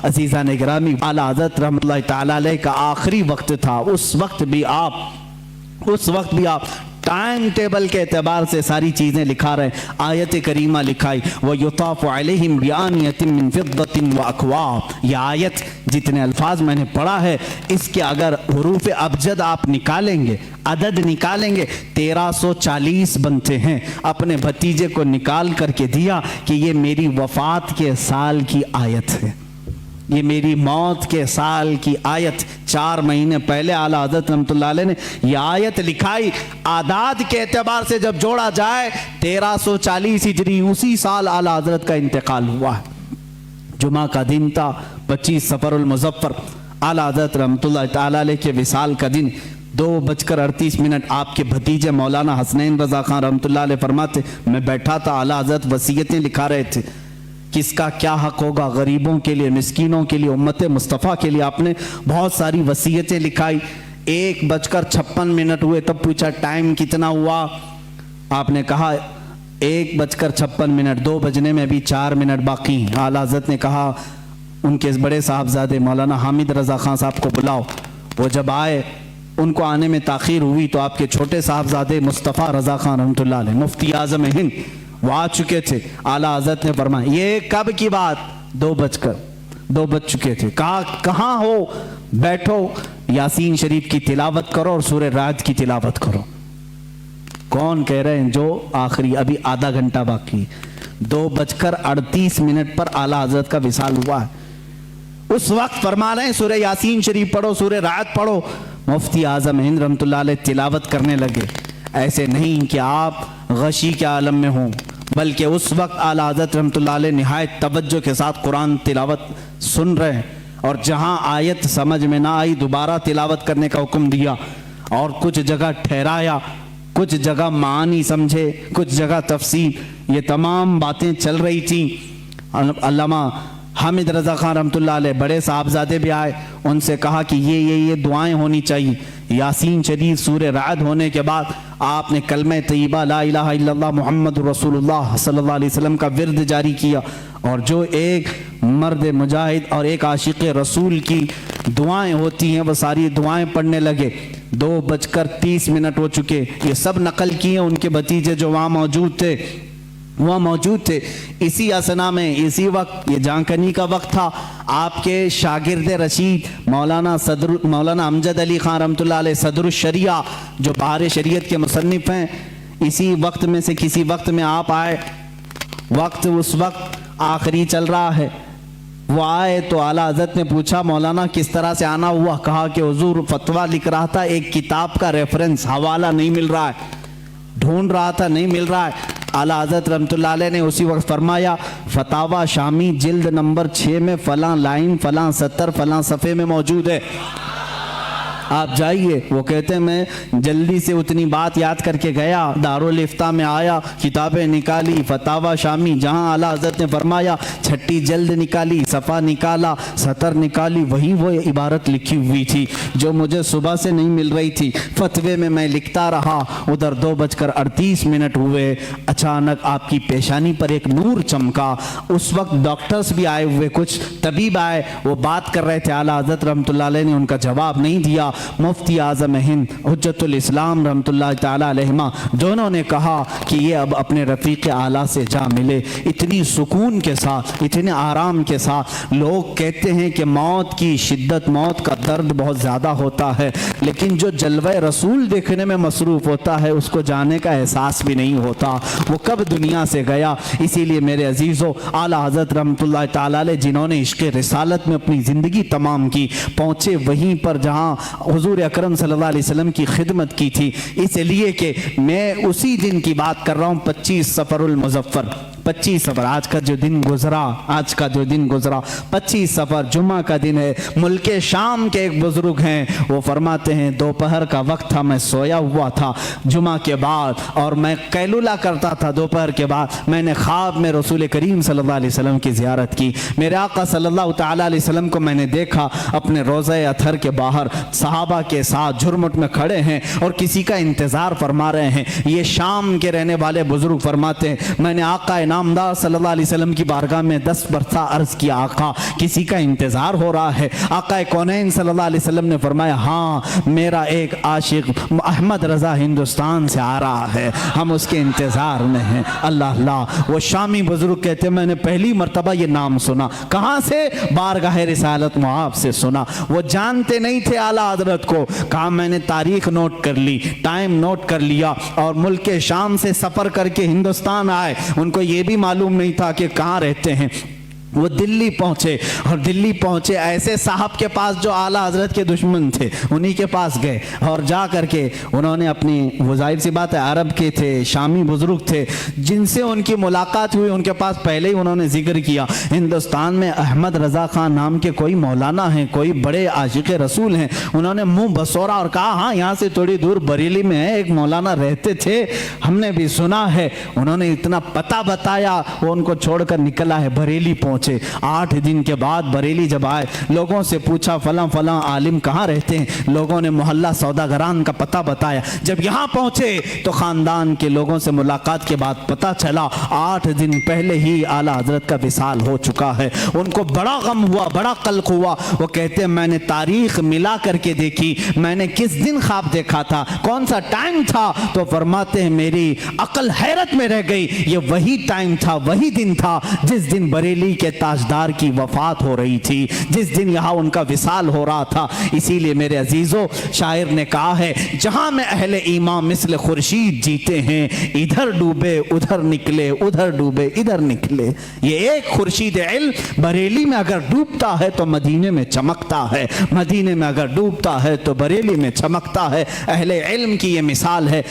अजीज़ा ने गिरामी, आला हज़रत रहमतुल्लाहि तआला अलैह का आखिरी वक्त था, उस वक्त भी आप टाइम टेबल के एतबार से सारी चीज़ें लिखा रहे। आयत करीमा लिखाई, व युताफ़ु अलैहिम बिआनियतिन मिन फिद्दतिन व अक्वाब। यह आयत जितने अल्फाज मैंने पढ़ा है, इसके अगर हुरूफ अबजद आप निकालेंगे, अदद निकालेंगे, 1340 बनते हैं। अपने भतीजे को निकाल करके दिया कि ये मेरी वफ़ात के साल की आयत है, ये मेरी मौत के साल की आयत। 4 महीने पहले आला हज़रत रहमतुल्लाह अलैह ने यह आयत लिखाई। आदाद के एतबार से जब जोड़ा जाए 1340 हिजरी, उसी साल आला हज़रत का इंतकाल हुआ है। जुमा का दिन था, 25 सफ़रुल मुज़फ़्फ़र। आला हज़रत रहमतुल्लाह तआला अलैह के विसाल का दिन 2:38। आपके भतीजे मौलाना हसनैन रज़ा खान रहमतुल्लाह अलैह फरमाते, मैं बैठा था, आला हज़रत वसीयतें लिखा रहे थे, किसका क्या हक होगा, गरीबों के लिए, मिस्कीनों के लिए, उम्मत मुस्तफ़ा के लिए। आपने बहुत सारी वसीयतें लिखाई। 1:56 हुए, तब पूछा टाइम कितना हुआ, आपने कहा 1:56, 2 बजने में भी 4 मिनट बाकी। आला हज़रत ने कहा उनके बड़े साहबजादे मौलाना हामिद रज़ा खान साहब को बुलाओ। वो जब आए, उनको आने में ताख़ीर हुई तो आपके छोटे साहबजादे मुस्तफ़ा रज़ा खान रहमतुल्लाह अलैह, मुफ्ती आज़म हिंद, वो आ चुके थे। आला हज़रत ने फरमाया, ये कब की बात, 2 बज चुके थे। कहा कहाँ हो, बैठो, यासीन शरीफ की तिलावत करो और सूरह राद की तिलावत करो। कौन कह रहे हैं, जो आखिरी, अभी आधा घंटा बाकी। 2:38 पर आला हज़रत का विसाल हुआ है। उस वक्त फरमा रहे हैं सूरह यासीन शरीफ पढ़ो, सूरह राद पढ़ो। मुफ्ती आज़म हिंद रहमतुल्लाह अलैह तिलावत करने लगे। ऐसे नहीं कि आप गशी के आलम में हों, बल्कि उस वक्त आला हज़रत रहमतुल्लाह अलैह निहायत तवज्जो के साथ कुरान तिलावत सुन रहे हैं, और जहां आयत समझ में ना आई दोबारा तिलावत करने का हुक्म दिया, और कुछ जगह ठहराया, कुछ जगह मानी समझे, कुछ जगह तफसीर, ये तमाम बातें चल रही थी। अल्लामा हामिद रज़ा खान रहमतुल्लाह अलैह बड़े साहबजादे भी आए, उनसे कहा कि ये दुआएं होनी चाहिए। यासीन शरीफ सूरह राद होने के बाद आपने कलमे तय्यबा ला इलाहा इल्लल्लाह मुहम्मद रसूलुल्लाह सल्लल्लाहु अलैहि वसल्लम का विर्द जारी किया, और जो एक मर्द मुजाहिद और एक आशिक रसूल की दुआएं होती हैं, वो सारी दुआएं पढ़ने लगे। 2:30 हो चुके। ये सब नकल किए उनके भतीजे जो वहाँ मौजूद थे। इसी असना में, इसी वक्त, ये जानकनी का वक्त था, आपके शागिर्द रशीद मौलाना अमजद अली खान रहमतुल्लाह अलैह सदरुल शरिया, जो बहार शरीयत के मुसन्निफ हैं, इसी वक्त में से किसी वक्त में आप आए। वक्त उस वक्त आखिरी चल रहा है। वो आए तो आला हज़रत ने पूछा, मौलाना किस तरह से आना हुआ? कहा कि हुजूर फतवा लिख रहा था, एक किताब का रेफरेंस हवाला नहीं मिल रहा है, ढूंढ रहा था, नहीं मिल रहा है। आला हज़रत रहमतुल्लाह अलैह ने उसी वक्त फरमाया, फतावा शामी जिल्द नंबर 6 में फलां लाइन, फलां सतर, फलां सफ़े में मौजूद है, आप जाइए। वो कहते हैं मैं जल्दी से उतनी बात याद करके गया, दारुल इफ्ता में आया, किताबें निकाली, फतावा शामी, जहाँ आला हज़रत ने फरमाया, छठी जल्द निकाली, सफ़ा निकाला, सतर निकाली, वही वो इबारत लिखी हुई थी जो मुझे सुबह से नहीं मिल रही थी। फतवे में मैं लिखता रहा, उधर 2:38 हुए। अचानक आपकी पेशानी पर एक नूर चमका। उस वक्त डॉक्टर्स भी आए हुए, कुछ तबीब आए, वो बात कर रहे थे। आला हज़रत रहमतुल्लाह अलैह ने उनका जवाब नहीं दिया। मुफ्ती आज़म हिंद हुज्जतुल इस्लाम रहमतुल्लाह तआला अलैहिमा, दोनों ने कहा कि ये अब अपने रफ़ीक़ आला से जा मिले। इतनी सुकून के साथ, इतने आराम के साथ। लोग कहते हैं कि मौत की शिद्दत, मौत का दर्द बहुत ज़्यादा होता है, लेकिन जो जलवे रसूल देखने में मसरूफ़ होता है, उसको जाने का एहसास भी नहीं होता, वो कब दुनिया से गया। इसीलिए मेरे अजीज़ों, आला हज़रत रहमतुल्लाह तआला अलैह जिन्होंने इश्क़ रिसालत में अपनी ज़िंदगी तमाम की, पहुँचे वहीं पर जहाँ हुजूर अकरम सल्लल्लाहु अलैहि वसल्लम की खिदमत की थी। इसलिए कि मैं उसी दिन की बात कर रहा हूँ, 25 सफ़रुल मुज़फ़्फ़र, 25 सफ़र, आज का जो दिन गुजरा 25 सफ़र जुम्मा का दिन है। मुल्के शाम के एक बुजुर्ग हैं, वो फरमाते हैं दोपहर का वक्त था, मैं सोया हुआ था जुम्मा के बाद, और मैं कैलुला करता था दोपहर के बाद। मैंने ख्वाब में रसूल करीम सल्लल्लाहु अलैहि वसल्लम की ज़ियारत की। मेरे आका सल्लल्लाहु तआला अलैहि वसल्लम को मैंने देखा अपने रोज़े अथर के बाहर सहाबा के साथ झुरमुट में खड़े हैं और किसी का इंतज़ार फरमा रहे हैं। ये शाम के रहने वाले बुजुर्ग फरमाते हैं, मैंने आका नामदार सल्लल्लाहु अलैहि वसल्लम की बारगाह में 10 मरतबा अर्ज किया, आका किसी का इंतजार हो रहा है। आका कौनैन सल्लल्लाहु अलैहि वसल्लम ने फरमाया, हाँ मेरा एक आशिक अहमद रजा हिंदुस्तान से आ रहा है, हम उसके इंतजार में हैं। अल्लाह अल्लाह। वो शामी बुजुर्ग कहते मैंने पहली मरतबा ये नाम सुना। कहाँ से? बारगाह रिसालत मुआब से सुना। वो जानते नहीं थे आला हजरत को। कहा मैंने तारीख नोट कर ली, टाइम नोट कर लिया और मुल्क शाम से सफ़र करके हिंदुस्तान आए। उनको ये भी मालूम नहीं था कि कहाँ रहते हैं। वो दिल्ली पहुँचे और दिल्ली पहुँचे ऐसे साहब के पास जो आला हजरत के दुश्मन थे, उन्हीं के पास गए और जा करके उन्होंने अपनी, वो जाहिर सी बात है अरब के थे, शामी बुजुर्ग थे, जिनसे उनकी मुलाकात हुई उनके पास पहले ही उन्होंने जिक्र किया हिंदुस्तान में अहमद रज़ा खान नाम के कोई मौलाना हैं, कोई बड़े आशिक रसूल हैं। उन्होंने मुंह बसोरा और कहा हाँ यहाँ से थोड़ी दूर बरेली में है एक मौलाना रहते थे, हमने भी सुना है। उन्होंने इतना पता बताया, वो उनको छोड़कर निकला है, बरेली पहुँचे। 8 दिन के बाद बरेली जब आए, लोगों से पूछा फलां फलां आलिम कहाँ रहते हैं। लोगों ने मोहल्ला सौदागरान का पता बताया। जब यहाँ पहुँचे तो ख़ानदान के लोगों से मुलाकात के बाद पता चला 8 दिन पहले ही आला हजरत का विसाल हो चुका है। उनको बड़ा गम हुआ, बड़ा कल्क हुआ। वो कहते हैं मैंने तारीख मिला करके देखी, मैंने किस दिन ख्वाब देखा था, कौन सा टाइम था। तो फरमाते हैं मेरी अकल हैरत में रह गई। ये वही टाइम था, वही दिन था जिस दिन बरेली के ताजदार की वफात हो रही थी, जिस दिन यहाँ उनका विसाल हो रहा था। इसीलिए मेरे अजीजों, शायर ने कहा है जहां में अहले ईमान मिस्ल खुर्शीद जीते हैं, इधर डूबे उधर निकले, उधर डूबे इधर निकले। ये एक खुर्शीद इल्म बरेली में अगर डूबता है तो मदीने में चमकता है, मदीने में अगर डूबता है तो बरेली में चमकता है। अहले इल्म की ये मिसाल है।